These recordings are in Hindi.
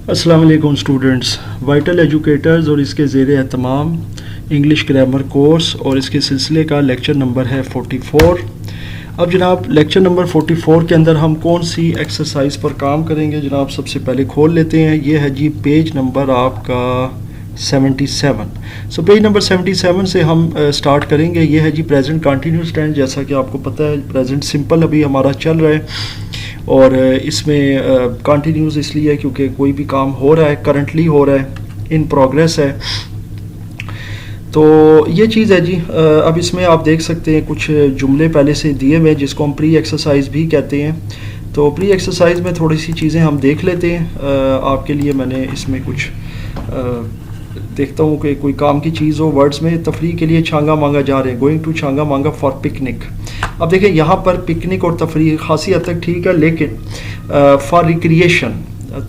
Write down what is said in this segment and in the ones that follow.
अस्सलाम वालेकुम स्टूडेंट्स। वाइटल एजुकेटर्स और इसके ज़ेर एहतमाम इंग्लिश ग्रामर कोर्स और इसके सिलसिले का लेक्चर नंबर है 44। अब जनाब लेक्चर नंबर 44 के अंदर हम कौन सी एक्सरसाइज पर काम करेंगे जनाब, सबसे पहले खोल लेते हैं। ये है जी पेज नंबर आपका 77। पेज नंबर 77 से हम स्टार्ट करेंगे। ये है जी प्रेजेंट कंटिन्यूस टेंस। जैसा कि आपको पता है प्रेजेंट सिंपल अभी हमारा चल रहा है और इसमें कंटिन्यूस इसलिए है क्योंकि कोई भी काम हो रहा है, करंटली हो रहा है, इन प्रोग्रेस है। तो ये चीज़ है जी। अब इसमें आप देख सकते हैं कुछ जुमले पहले से दिए हुए जिसको हम प्री एक्सरसाइज भी कहते हैं। तो प्री एक्सरसाइज में थोड़ी सी चीज़ें हम देख लेते हैं। आपके लिए मैंने इसमें कुछ देखता हूँ कि कोई काम की चीज़ हो। वर्ड्स में तफरीह के लिए छांगा मांगा जा रहे हैं, गोइंग टू छांगा मांगा फॉर पिकनिक। अब देखें यहाँ पर पिकनिक और तफरीह खासी हद तक ठीक है, लेकिन फॉर रिक्रिएशन,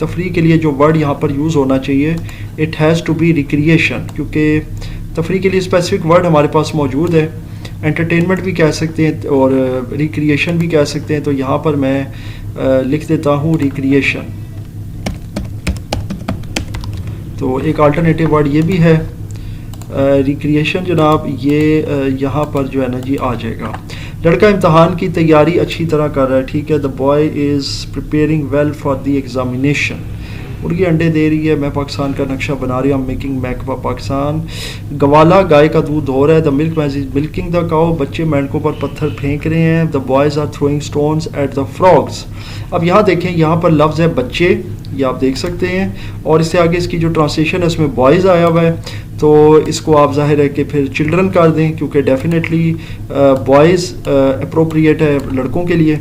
तफरीह के लिए जो वर्ड यहाँ पर यूज़ होना चाहिए it has to be recreation, क्योंकि तफरीह के लिए स्पेसिफिक वर्ड हमारे पास मौजूद है। एंटरटेनमेंट भी कह सकते हैं और रिक्रिएशन भी कह सकते हैं। तो यहाँ पर मैं लिख देता हूँ रिक्रिएशन। तो एक अल्टरनेटिव वर्ड ये भी है रिक्रिएशन जनाब। ये यहाँ पर जो है ना जी आ जाएगा। लड़का इम्तहान की तैयारी अच्छी तरह कर रहा है, ठीक है। The boy is preparing well for the examination. मुर्गी अंडे दे रही है, मैं पाकिस्तान का नक्शा बना रही हूँ, मेकिंग मैप ऑफ पाकिस्तान। गवाला गाय का दूध धो रहा है, the milk man is milking the cow. बच्चे मेंढकों पर पत्थर फेंक रहे हैं, the boys are throwing stones at the frogs. अब यहाँ देखें, यहाँ पर लफ्ज़ है बच्चे, ये आप देख सकते हैं, और इससे आगे इसकी जो ट्रांसलेशन है उसमें बॉयज़ आया हुआ है। तो इसको आप जाहिर है कि फिर चिल्ड्रन कर दें, क्योंकि डेफिनेटली बॉयज़ अप्रोप्रिएट है लड़कों के लिए।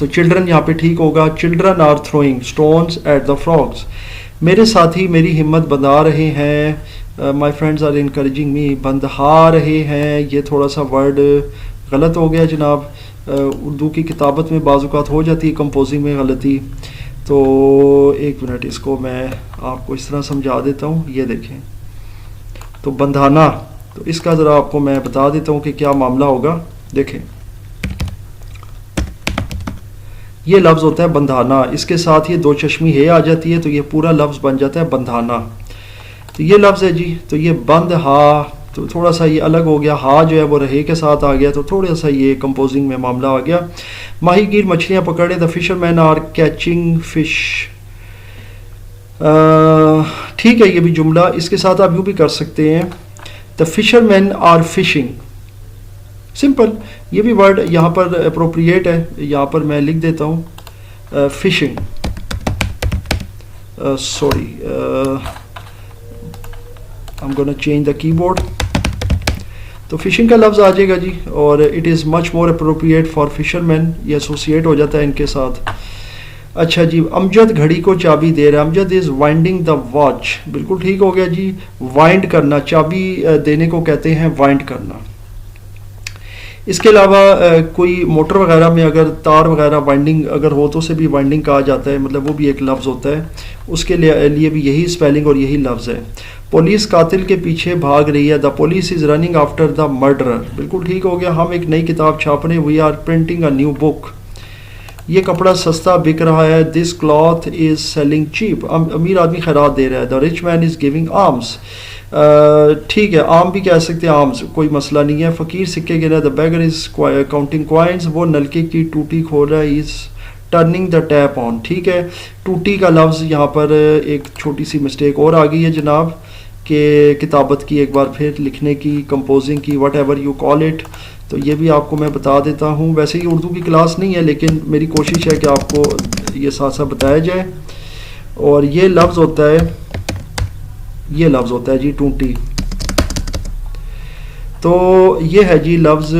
तो चिल्ड्रन यहाँ पे ठीक होगा। Children are throwing stones at the frogs. मेरे साथी मेरी हिम्मत बंधा रहे हैं, my friends are encouraging me. बंधा रहे हैं, ये थोड़ा सा वर्ड गलत हो गया जनाब। उर्दू की किताबत में बाज़-औक़ात हो जाती है कंपोजिंग में गलती। तो एक मिनट, इसको मैं आपको इस तरह समझा देता हूँ। ये देखें, तो बंधाना, तो इसका ज़रा आपको मैं बता देता हूँ कि क्या मामला होगा। देखें, ये लफ्ज़ होता है बंधाना, इसके साथ ये दो चश्मी है आ जाती है, तो ये पूरा लफ्ज़ बन जाता है बंधाना। तो ये लफ्ज़ है जी। तो ये बंद हा, तो थोड़ा सा ये अलग हो गया। हा जो है वो रहे के साथ आ गया, तो थोड़ा सा ये कंपोजिंग में मामला आ गया। माहीगीर मछलियाँ पकड़े, the fisherman are catching fish. ठीक है, ये भी जुमला। इसके साथ आप यूँ भी कर सकते हैं, the fisherman are fishing. Simple, ये भी वर्ड यहाँ पर अप्रोप्रिएट है। यहाँ पर मैं लिख देता हूँ fishing, sorry, I am gonna change the keyboard. तो फिशिंग का लफ्ज़ आ जाएगा जी, और it is much more appropriate for fisherman, ये एसोसिएट हो जाता है इनके साथ। अच्छा जी, अमजद घड़ी को चाबी दे रहा है, Amjad is winding the watch. बिल्कुल ठीक हो गया जी। वाइंड करना, चाबी देने को कहते हैं वाइंड करना। इसके अलावा कोई मोटर वगैरह में अगर तार वगैरह वाइंडिंग अगर हो तो उसे भी वाइंडिंग कहा जाता है, मतलब वो भी एक लफ्ज़ होता है। उसके लिए भी यही स्पेलिंग और यही लफ्ज़ है। पुलिस कातिल के पीछे भाग रही है, the police is running after the murderer. बिल्कुल ठीक हो गया। हम एक नई किताब छाप रहे हैं, we are printing a new book. ये कपड़ा सस्ता बिक रहा है, this cloth is selling cheap. अमीर आदमी खैरात दे रहा है, the rich man is giving arms. ठीक है, आम भी कह सकते हैं, आर्म्स कोई मसला नहीं है। फ़कीर सिक्के गिरा, the bagger is counting coins. वो नलके की टूटी खोल रहा है, is turning the tap on. ठीक है, टूटी का लफ्ज़ यहाँ पर एक छोटी सी मिस्टेक और आ गई है जनाब, कि किताबत की, एक बार फिर लिखने की, कंपोजिंग की, what ever you call it. तो ये भी आपको मैं बता देता हूँ। वैसे ही उर्दू की क्लास नहीं है, लेकिन मेरी कोशिश है कि आपको ये साथ साथ बताया जाए। और ये लफ्ज़ होता है, ये लफ्ज़ होता है जी टूटी। तो ये है जी लफ्ज़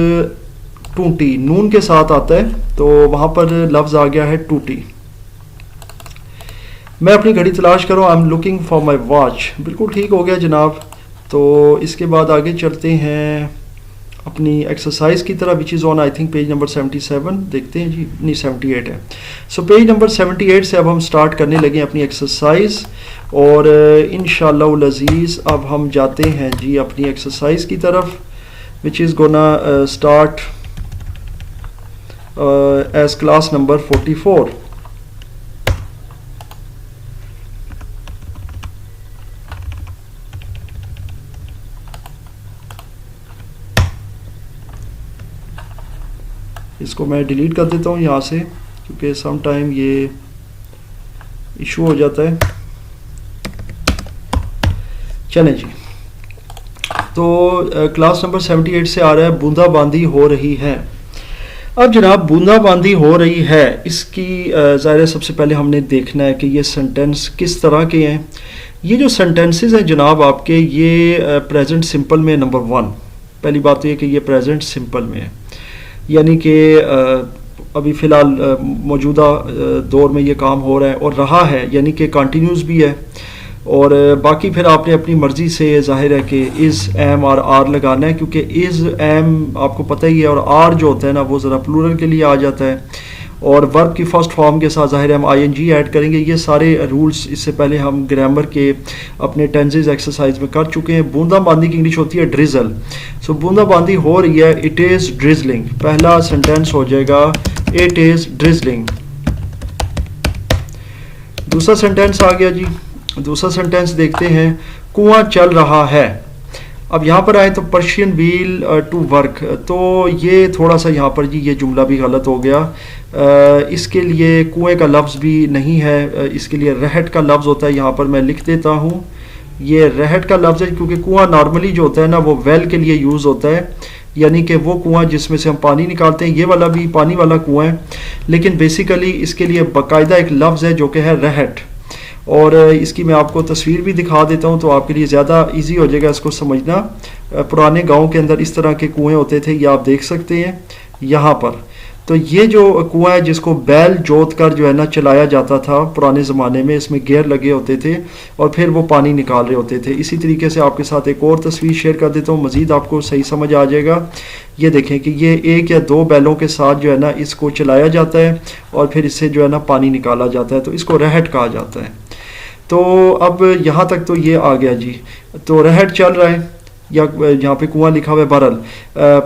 टूटी, नून के साथ आता है, तो वहाँ पर लफ्ज़ आ गया है टूटी। मैं अपनी घड़ी तलाश करूँ, I am looking for my watch. बिल्कुल ठीक हो गया जनाब। तो इसके बाद आगे चलते हैं अपनी एक्सरसाइज की तरह, which is on I think page number 77। देखते हैं जी, नहीं 78 है। सो पेज नंबर 78 से अब हम स्टार्ट करने लगे अपनी एक्सरसाइज, और इंशाअल्लाह अज़ीज़ अब हम जाते हैं जी अपनी एक्सरसाइज की तरफ, which is gonna start as class number 44। इसको मैं डिलीट कर देता हूँ यहाँ से, क्योंकि सम टाइम ये इशू हो जाता है। चलें जी, तो क्लास नंबर 78 से आ रहा है बूंदाबांदी हो रही है। अब जनाब बूंदाबांदी हो रही है, इसकी ज़ाहिर सबसे पहले हमने देखना है कि ये सेंटेंस किस तरह के हैं। ये जो सेंटेंसेस हैं जनाब आपके, ये प्रेजेंट सिंपल में नंबर 1। पहली बात तो ये कि ये प्रेजेंट सिंपल में है, यानी कि अभी फ़िलहाल मौजूदा दौर में ये काम हो रहा है और रहा है, यानी कि कंटिन्यूस भी है। और बाकी फिर आपने अपनी मर्ज़ी से ज़ाहिर है कि इज़, एम और आर लगाना है, क्योंकि इज़, एम आपको पता ही है, और आर जो होता है ना वो ज़रा प्लूरल के लिए आ जाता है। और वर्ब की फ़र्स्ट फॉर्म के साथ ज़ाहिर है हम आईएनजी ऐड करेंगे। ये सारे रूल्स इससे पहले हम ग्रामर के अपने टेंसेस एक्सरसाइज में कर चुके हैं। बूंदाबांदी की इंग्लिश होती है ड्रिजल। सो बूंदाबांदी हो रही है, इट इज़ ड्रिजलिंग। पहला सेंटेंस हो जाएगा इट इज़ ड्रिजलिंग। दूसरा सेंटेंस आ गया जी, दूसरा सेंटेंस देखते हैं, कुआं चल रहा है। अब यहाँ पर आए तो पर्शियन व्हील टू वर्क, तो ये थोड़ा सा यहाँ पर जी ये जुमला भी गलत हो गया। इसके लिए कुएं का लफ्ज़ भी नहीं है, इसके लिए रहट का लफ्ज़ होता है। यहाँ पर मैं लिख देता हूँ, ये रहट का लफ्ज़ है, क्योंकि कुआं नॉर्मली जो होता है ना वो वेल के लिए यूज़ होता है, यानी कि वो कुआं जिसमें से हम पानी निकालते हैं। ये वाला भी पानी वाला कुआं है, लेकिन बेसिकली इसके लिए बाकायदा एक लफ्ज़ है जो कि है रहट। और इसकी मैं आपको तस्वीर भी दिखा देता हूँ तो आपके लिए ज़्यादा इजी हो जाएगा इसको समझना। पुराने गांव के अंदर इस तरह के कुएं होते थे, ये आप देख सकते हैं यहाँ पर। तो ये जो कुआं है जिसको बैल जोत कर जो है ना चलाया जाता था पुराने ज़माने में, इसमें गियर लगे होते थे और फिर वो पानी निकाल रहे होते थे। इसी तरीके से आपके साथ एक और तस्वीर शेयर कर देता हूँ, मज़ीद आपको सही समझ आ जाएगा। ये देखें कि ये 1 या 2 बैलों के साथ जो है ना इसको चलाया जाता है और फिर इससे जो है ना पानी निकाला जाता है, तो इसको रहट कहा जाता है। तो अब यहाँ तक तो ये आ गया जी। तो रहट चल रहा है, या यहाँ पे कुआं लिखा हुआ है बरल,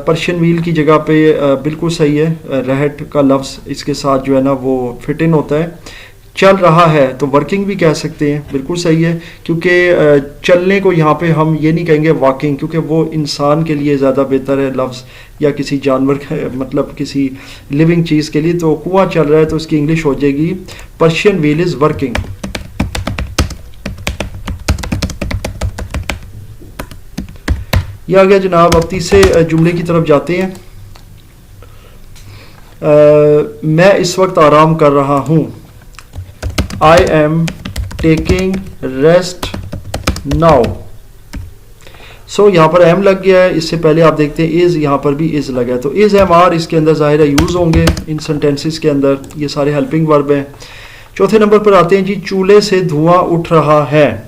पर्शियन व्हील की जगह पे बिल्कुल सही है, रहट का लफ्ज़ इसके साथ जो है ना वो फिट इन होता है। चल रहा है तो वर्किंग भी कह सकते हैं, बिल्कुल सही है, क्योंकि चलने को यहाँ पे हम ये नहीं कहेंगे वॉकिंग, क्योंकि वो इंसान के लिए ज़्यादा बेहतर है लफ्ज़, या किसी जानवर मतलब किसी लिविंग चीज़ के लिए। तो कुआं चल रहा है तो इसकी इंग्लिश हो जाएगी पर्शियन व्हील इज़ वर्किंग। यह आ गया जनाब। अब तीसरे जुमले की तरफ जाते हैं। मैं इस वक्त आराम कर रहा हूँ, I am taking rest now. So यहाँ पर एम लग गया है, इससे पहले आप देखते हैं इज़, यहाँ पर भी इज़ लगा है, तो इज़ एम आर इसके अंदर ज़ाहिर है यूज़ होंगे इन सेंटेंसेस के अंदर। ये सारे हेल्पिंग वर्ब हैं। चौथे नंबर पर आते हैं जी, चूल्हे से धुआं उठ रहा है।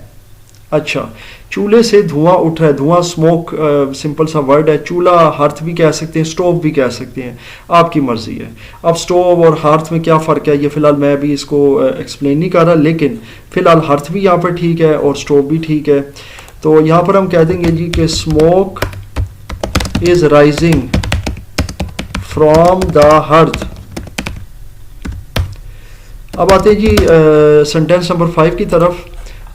अच्छा, चूल्हे से धुआं उठ रहा है, धुआं स्मोक सिंपल सा वर्ड है। चूल्हा हर्थ भी कह सकते हैं, स्टोव भी कह सकते हैं, आपकी मर्जी है। अब स्टोव और हर्थ में क्या फ़र्क है, ये फ़िलहाल मैं भी इसको एक्सप्लेन नहीं कर रहा, लेकिन फ़िलहाल हर्थ भी यहाँ पर ठीक है और स्टोव भी ठीक है। तो यहाँ पर हम कह देंगे जी कि smoke is rising from the hearth. अब आते हैं जी सेंटेंस नंबर 5 की तरफ,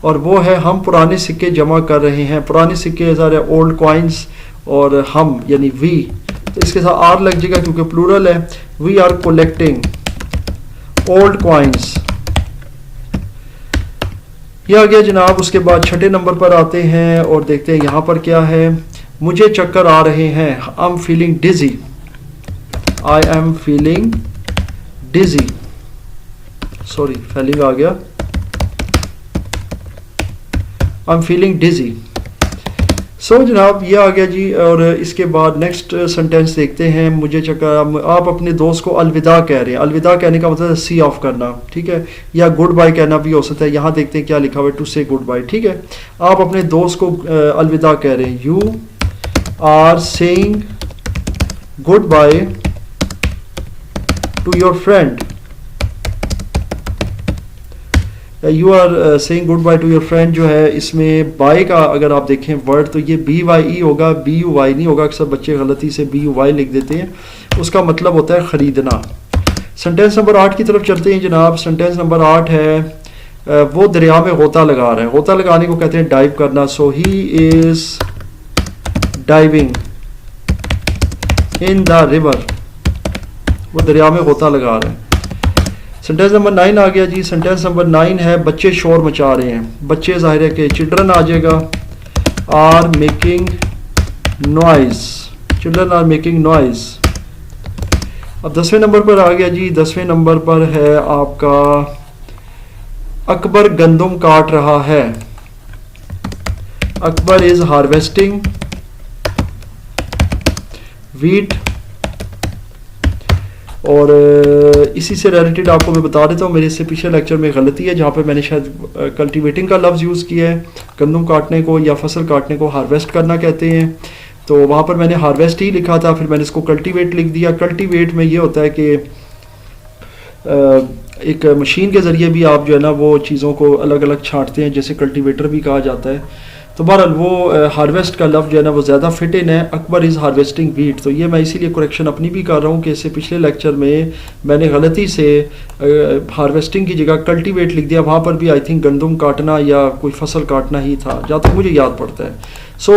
और वो है हम पुराने सिक्के जमा कर रहे हैं। पुराने सिक्के सारे ओल्ड कॉइन्स, और हम यानी वी, तो इसके साथ आर लग जाएगा क्योंकि प्लूरल है। We are collecting old coins. ये आ गया जनाब। उसके बाद छठे नंबर पर आते हैं और देखते हैं यहाँ पर क्या है। मुझे चक्कर आ रहे हैं, I am feeling dizzy, I am feeling dizzy, sorry feeling आ गया, आई एम फीलिंग डिजी। सो जनाब ये आ गया जी। और इसके बाद नेक्स्ट सेंटेंस देखते हैं, मुझे चक्कर, आप अपने दोस्त को अलविदा कह रहे हैं। अलविदा कहने का मतलब है सी ऑफ करना, ठीक है, या गुड बाय कहना भी हो सकता है। यहाँ देखते हैं क्या लिखा हुआ है, टू से गुड बाय, ठीक है। आप अपने दोस्त को अलविदा कह रहे हैं, you are saying good bye to your friend, you are saying good bye to your friend. जो है इसमें बाय का अगर आप देखें वर्ड तो ये BYE होगा, BUY नहीं होगा। अक्सर बच्चे गलती से BUY लिख देते हैं, उसका मतलब होता है ख़रीदना। सेंटेंस नंबर 8 की तरफ चलते हैं जनाब। सेंटेंस नंबर 8 है वो दरिया में गोता लगा रहे हैं। गोता लगाने को कहते हैं डाइव करना। So he is diving in the river, वो दरिया में गोता लगा रहे हैं। सेंटेंस नंबर 9 आ गया जी। सेंटेंस नंबर 9 है बच्चे शोर मचा रहे हैं। बच्चे ज़ाहिर है कि चिल्ड्रन आ जाएगा, are making noise, children are making noise. अब 10वें नंबर पर आ गया जी। 10वें नंबर पर है आपका अकबर गंदम काट रहा है। Akbar is harvesting wheat. और इसी से रिलेटेड आपको मैं बता देता हूँ, मेरे इससे पिछले लेक्चर में गलती है जहाँ पे मैंने शायद कल्टीवेटिंग का लफ्ज़ यूज़ किया है। गंदम काटने को या फसल काटने को हार्वेस्ट करना कहते हैं, तो वहाँ पर मैंने हार्वेस्ट ही लिखा था, फिर मैंने इसको कल्टीवेट लिख दिया। कल्टीवेट में ये होता है कि एक मशीन के ज़रिए भी आप जो है ना वो चीज़ों को अलग अलग छांटते हैं, जैसे कल्टीवेटर भी कहा जाता है। तो बहरहाल वो हार्वेस्ट का लफ्ज़ जो है ना वो ज़्यादा फिट इन है। अकबर इज़ हार्वेस्टिंग वीट, तो ये मैं इसीलिए करेक्शन अपनी भी कर रहा हूँ कि इससे पिछले लेक्चर में मैंने गलती से हार्वेस्टिंग की जगह कल्टीवेट लिख दिया। वहाँ पर भी आई थिंक गंदम काटना या कोई फसल काटना ही था, जहाँ तक मुझे याद पड़ता है। सो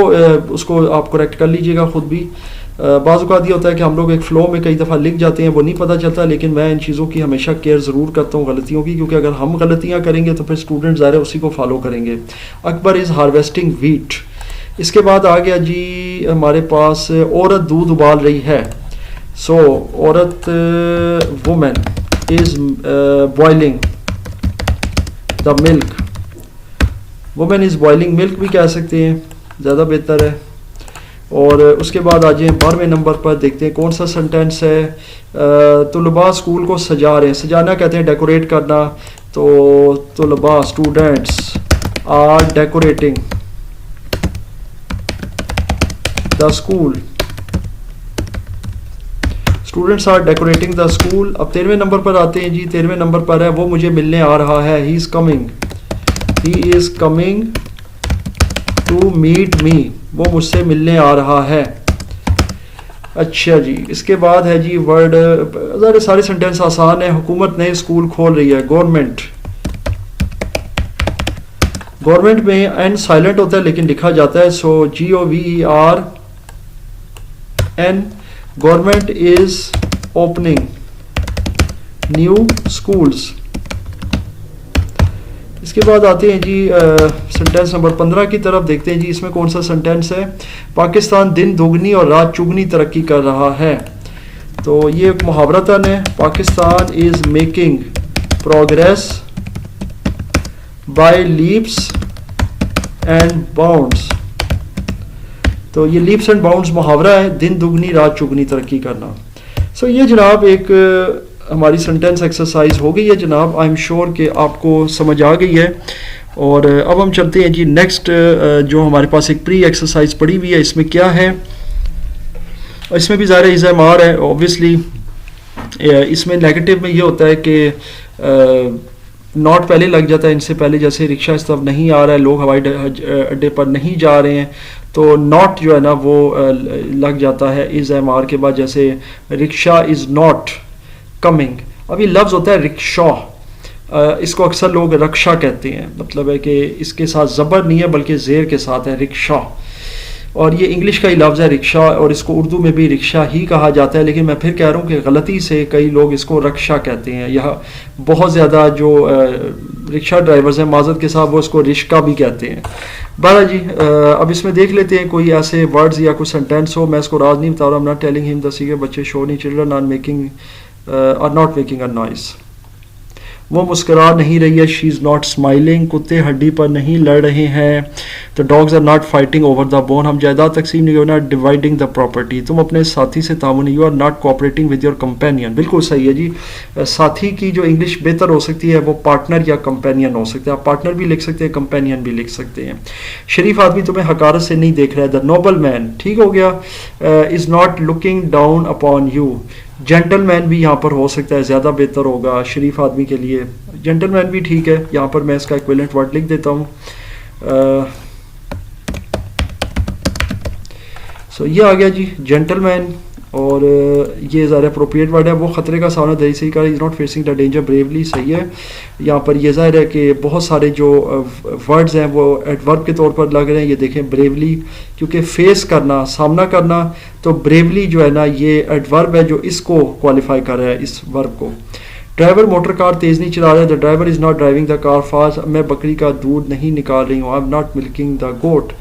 उसको आप करेक्ट कर लीजिएगा ख़ुद भी। बाज़ औक़ात ये होता है कि हम लोग एक फ़्लो में कई दफ़ा लिख जाते हैं, वो नहीं पता चलता, लेकिन मैं इन चीज़ों की हमेशा केयर ज़रूर करता हूँ गलतियों की, क्योंकि अगर हम गलतियाँ करेंगे तो फिर स्टूडेंट ज़ाहिर है उसी को फॉलो करेंगे। Akbar is harvesting wheat. इसके बाद आ गया जी हमारे पास औरत दूध उबाल रही है। सो औरत women is boiling the milk. Women is boiling milk भी कह सकते हैं, ज़्यादा बेहतर है। और उसके बाद आ जाए 12वें नंबर पर, देखते हैं कौन सा सेंटेंस है। तुलबा स्कूल को सजा रहे हैं। सजाना कहते हैं डेकोरेट करना, तो तुलबा students are decorating the school. Students are decorating the school. अब 13वें नंबर पर आते हैं जी। 13वें नंबर पर है वो मुझे मिलने आ रहा है। He is coming to meet me, वो मुझसे मिलने आ रहा है। अच्छा जी, इसके बाद है जी वर्ड, ज़रा सारे सेंटेंस आसान है। हुकूमत नए स्कूल खोल रही है। गवर्नमेंट, गवर्नमेंट में एन साइलेंट होता है लेकिन लिखा जाता है, सो GOVERN। Government is opening new schools. इसके बाद आते हैं जी सेंटेंस नंबर 15 की तरफ। देखते हैं जी इसमें कौन सा सेंटेंस है। पाकिस्तान दिन दुगनी और रात चुगनी तरक्की कर रहा है, तो ये एक मुहावरतन है। Pakistan is making progress by leaps and bounds. तो ये लीप्स एंड बाउंड्स मुहावरा है, दिन दुगनी रात चुगनी तरक्की करना। सो ये जनाब एक हमारी सेंटेंस एक्सरसाइज हो गई है जनाब। आई एम श्योर कि आपको समझ आ गई है। और अब हम चलते हैं जी नेक्स्ट, जो हमारे पास एक प्री एक्सरसाइज पड़ी हुई है। इसमें क्या है, इसमें भी ज़ाहिर इज़मार है ऑब्वियसली। इसमें नेगेटिव में ये होता है कि नॉट पहले लग जाता है इनसे पहले, जैसे रिक्शा इस तरफ नहीं आ रहा है, लोग हवाई अड्डे पर नहीं जा रहे हैं, तो नॉट जो है ना वो लग जाता है इज़मार के बाद। जैसे रिक्शा इज़ नॉट कमिंग। अब ये लफ्ज़ होता है रिक्शा, इसको अक्सर लोग रक्षा कहते हैं, मतलब है कि इसके साथ ज़बर नहीं है बल्कि ज़ेर के साथ है रिक्शा। और ये इंग्लिश का ही लफ्ज़ है रिक्शा, और इसको उर्दू में भी रिक्शा ही कहा जाता है, लेकिन मैं फिर कह रहा हूँ कि गलती से कई लोग इसको रक्षा कहते हैं। यह बहुत ज़्यादा जो रिक्शा ड्राइवर्स हैं माज़रत के साथ, वो इसको रिश्का भी कहते हैं। बारा जी अब इसमें देख लेते हैं कोई ऐसे वर्ड्स या कुछ सेंटेंस हो। मैं इसको राज नहीं बता रहा, I am not telling him the secret, बच्चे शो नहीं, children are not making a noise. वो मुस्कुरा नहीं रही है, शी इज़ नॉट स्माइलिंग। कुत्ते हड्डी पर नहीं लड़ रहे हैं, the dogs are not fighting over the bone. हम जायदाद तकसीम नहीं, you are not dividing the property. तुम अपने साथी से तामुन, you are not cooperating with your companion. बिल्कुल सही है जी। साथी की जो इंग्लिश बेहतर हो सकती है वो पार्टनर या कंपेनियन हो सकता है। आप पार्टनर भी लिख सकते हैं, कंपेनियन भी लिख सकते हैं। शरीफ आदमी तुम्हें हकारत से नहीं देख रहा है, द नोबल मैन, ठीक हो गया, is not looking down upon you. Gentleman भी यहाँ पर हो सकता है, ज़्यादा बेहतर होगा शरीफ आदमी के लिए। जेंटलमैन भी ठीक है, यहाँ पर मैं इसका इक्विवेलेंट वर्ड लिख देता हूँ। सो ये आ गया जी जेंटलमैन। और ये ज़ाहिर अप्रोप्रिएट वर्ड है, वो ख़तरे का सामना दही सही कर, is not facing the danger bravely, सही है। यहाँ पर ये ज़ाहिर है कि बहुत सारे जो वर्ड्स हैं वो एडवर्ब के तौर पर लग रहे हैं। ये देखें ब्रेवली, क्योंकि फेस करना, सामना करना, तो ब्रेवली जो है ना ये एडवर्ब है जो इसको क्वालिफाई कर रहा है, इस वर्ब को। ड्राइवर मोटर कार तेज़ नहीं चला रहा है, the driver is not driving the car fast, मैं बकरी का दूध नहीं निकाल रही हूँ, I am not milking the goat.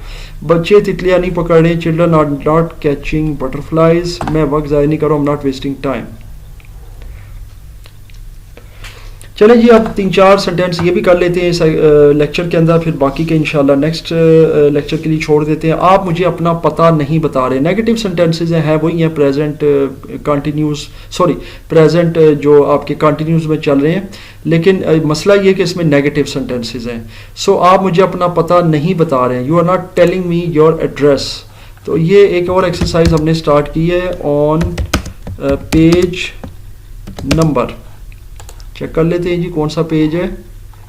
बच्चे तितलियाँ नहीं पकड़ रहे, children are not catching butterflies, मैं वक्त ज़ाया नहीं कर रहा हूँ, I am not wasting time. चलें जी, अब 3-4 सेंटेंस ये भी कर लेते हैं इस लेक्चर के अंदर, फिर बाकी के इंशाल्लाह नेक्स्ट लेक्चर के लिए छोड़ देते हैं। आप मुझे अपना पता नहीं बता रहे, नेगेटिव सेंटेंसेस हैं वही हैं प्रेजेंट कंटिन्यूस, सॉरी प्रेजेंट जो आपके कंटिन्यूस में चल रहे हैं, लेकिन मसला ये कि इसमें नेगेटिव सेंटेंसेस हैं। सो आप मुझे अपना पता नहीं बता रहे हैं, you are not telling me your address. तो ये एक और एक्सरसाइज हमने स्टार्ट की है ऑन पेज नंबर, चेक कर लेते हैं जी कौन सा पेज है,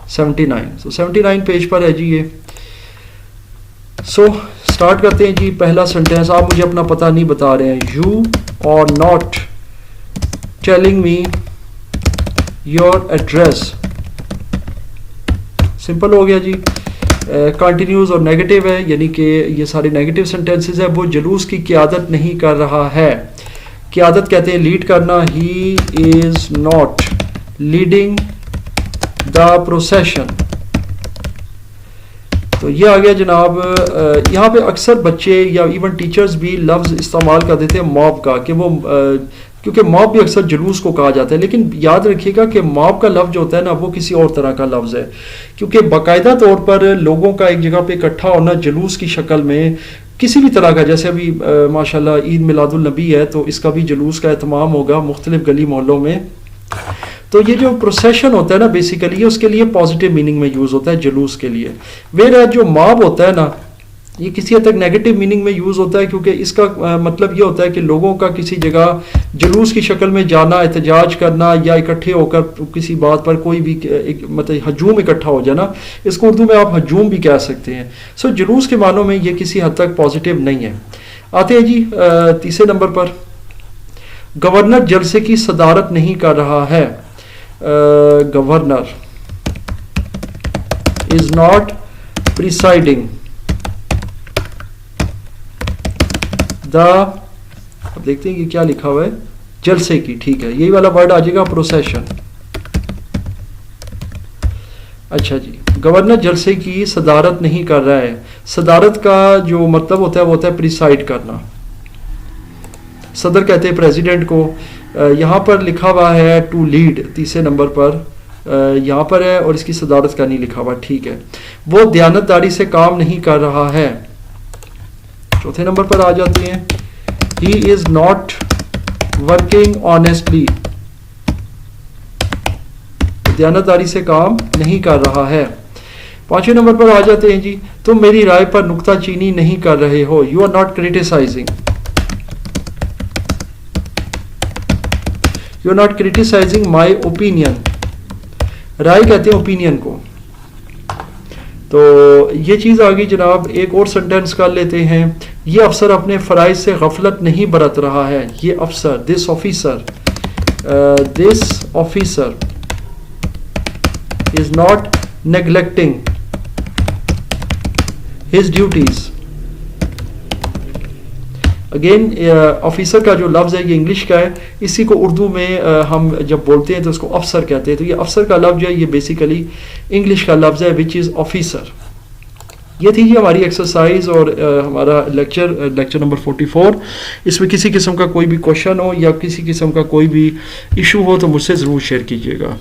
79। सो 79 पेज पर है जी ये। सो स्टार्ट करते हैं जी। पहला सेंटेंस, आप मुझे अपना पता नहीं बता रहे हैं, you are not telling me your address. Simple हो गया जी। कंटिन्यूस और नेगेटिव है, यानी कि ये सारे नेगेटिव सेंटेंसेस है। वो जुलूस की क़यादत नहीं कर रहा है, क़यादत कहते हैं लीड करना, he is not leading the procession. तो ये आ गया जनाब। यहाँ पे अक्सर बच्चे या इवन टीचर्स भी लफ्ज़ इस्तेमाल कर देते हैं मॉब का, कि वो क्योंकि मॉब भी अक्सर जुलूस को कहा जाता है, लेकिन याद रखिएगा कि मॉब का लफ्ज़ जो होता है ना वो किसी और तरह का लफ्ज़ है, क्योंकि बाकायदा तौर पर लोगों का एक जगह पे इकट्ठा होना जुलूस की शक्ल में किसी भी तरह का, जैसे अभी माशाल्लाह ईद मिलादुल नबी है तो इसका भी जुलूस का एहतमाम होगा मुख्तलिफ गली मोहल्लों में। तो ये जो प्रोसेशन होता है ना बेसिकली उसके लिए पॉजिटिव मीनिंग में यूज़ होता है जुलूस के लिए। वेयर जो मॉब होता है ना ये किसी हद तक नेगेटिव मीनिंग में यूज़ होता है, क्योंकि इसका मतलब ये होता है कि लोगों का किसी जगह जुलूस की शक्ल में जाना, एहतजाज करना या इकट्ठे होकर किसी बात पर कोई भी मतलब हजूम इकट्ठा हो जाना, इसको उर्दू में आप हजूम भी कह सकते हैं। सो जुलूस के मानों में ये किसी हद तक पॉजिटिव नहीं है। आते हैं जी तीसरे नंबर पर, गवर्नर जलसे की सदारत नहीं कर रहा है, governor is not presiding the, अब देखते हैं कि क्या लिखा हुआ है, जलसे की, ठीक है यही वाला वर्ड आ जाएगा प्रोसेशन। अच्छा जी, गवर्नर जलसे की सदारत नहीं कर रहा है। सदारत का जो मतलब होता है वो होता है प्रिसाइड करना, सदर कहते हैं प्रेसिडेंट को। यहाँ पर लिखा हुआ है टू लीड, तीसरे नंबर पर यहाँ पर है और इसकी सदारत का नहीं लिखा हुआ, ठीक है। वो दयानतदारी से काम नहीं कर रहा है। चौथे नंबर पर आ जाती हैं, he is not working honestly, दयानतदारी से काम नहीं कर रहा है। पांचवें नंबर पर आ जाते हैं जी, तुम मेरी राय पर नुक्ताचीनी नहीं कर रहे हो, you are not criticising, you are not criticising my opinion. राय कहते हैं ओपिनियन को। तो ये चीज़ आ गई जनाब। एक और सेंटेंस कर लेते हैं, ये अफसर अपने फ़राइज़ से गफलत नहीं बरत रहा है। ये अफसर, this officer is not neglecting his duties. Again officer का जो लफ्ज़ है ये इंग्लिश का है, इसी को उर्दू में हम जब बोलते हैं तो उसको अफसर कहते हैं। तो ये अफसर का लफ्ज़ है ये बेसिकली इंग्लिश का लफ्ज़ है विच इज़ ऑफिसर। ये थी जी हमारी एक्सरसाइज और हमारा लेक्चर नंबर 44। इसमें किसी किस्म का कोई भी क्वेश्चन हो या किसी किस्म का कोई भी इशू हो तो मुझसे ज़रूर शेयर कीजिएगा।